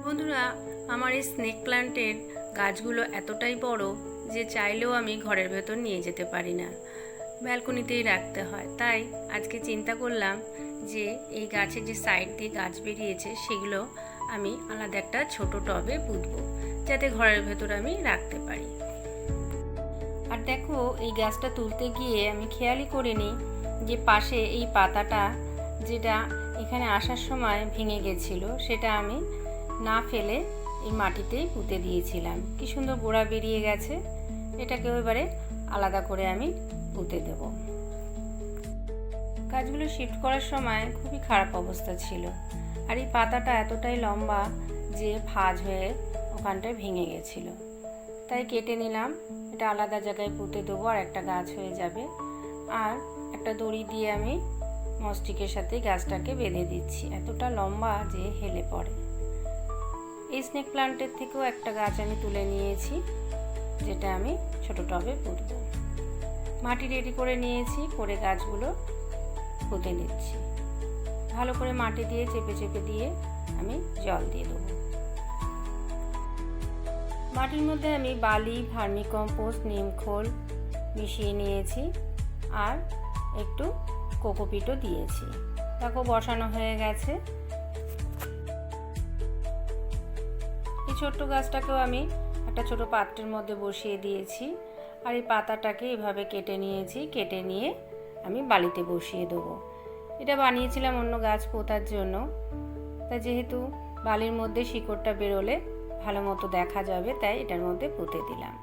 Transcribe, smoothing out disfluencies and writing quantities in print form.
বন্ধুরা, আমার এই স্নেক প্ল্যান্টের গাছগুলো এতটাই বড় যে চাইলেও আমি ঘরের ভেতর নিয়ে যেতে পারি না, ব্যালকনিতেই রাখতে হয়। তাই আজকে চিন্তা করলাম যে এই গাছের যে সাইড দিয়ে গাছ বেরিয়েছে সেগুলো আমি আলাদা একটা ছোট টবে পুঁতবো, যাতে ঘরের ভেতর আমি রাখতে পারি। আর দেখো, এই গাছটা তুলতে গিয়ে আমি খেয়ালই করিনি যে পাশে এই পাতাটা, যেটা এখানে আসার সময় ভেঙে গেছিলো, সেটা আমি না ফেলে এই মাটিতেই পুঁতে দিয়েছিলাম। কি সুন্দর গোড়া বেরিয়ে গেছে। এটাকেও এবারে আলাদা করে আমি পুঁতে দেব। গাছগুলো শিফট করার সময় খুবই খারাপ অবস্থা ছিল, আর এই পাতাটা এতটাই লম্বা যে ভাঁজ হয়ে ওখানটায় ভেঙে গেছিল। তাই কেটে নিলাম, এটা আলাদা জায়গায় পুঁতে দেবো, আর একটা গাছ হয়ে যাবে। আর একটা দড়ি দিয়ে আমি মস্টিকের সাথে গাছটাকে বেঁধে দিচ্ছি, এতটা লম্বা যে হেলে পড়ে। এই স্নেক প্ল্যান্টের থেকেও একটা গাছ আমি তুলে নিয়েছি, যেটা আমি ছোট টবে পুঁতব। মাটি রেডি করে নিয়েছি, করে গাছগুলো পুঁতে নিচ্ছি। ভালো করে মাটি দিয়ে চেপে চেপে দিয়ে আমি জল দিয়ে দেবো। মাটির মধ্যে আমি বালি, ভার্মিকম্পোস্ট, নিমখোল মিশিয়ে নিয়েছি, আর একটু কোকোপিটও দিয়েছি। দেখো, বসানো হয়ে গেছে। এই ছোট্ট গাছটাকেও আমি একটা ছোট পাত্রের মধ্যে বসিয়ে দিয়েছি, আর এই পাতাটাকে এভাবে কেটে নিয়েছি। কেটে নিয়ে আমি বালিতে বসিয়ে দেবো। এটা বানিয়েছিলাম অন্য গাছ পোঁতার জন্য, তা যেহেতু বালির মধ্যে শিকড়টা বেরোলে ভালো মতো দেখা যাবে, তাই এটার মধ্যে পুঁতে দিলাম।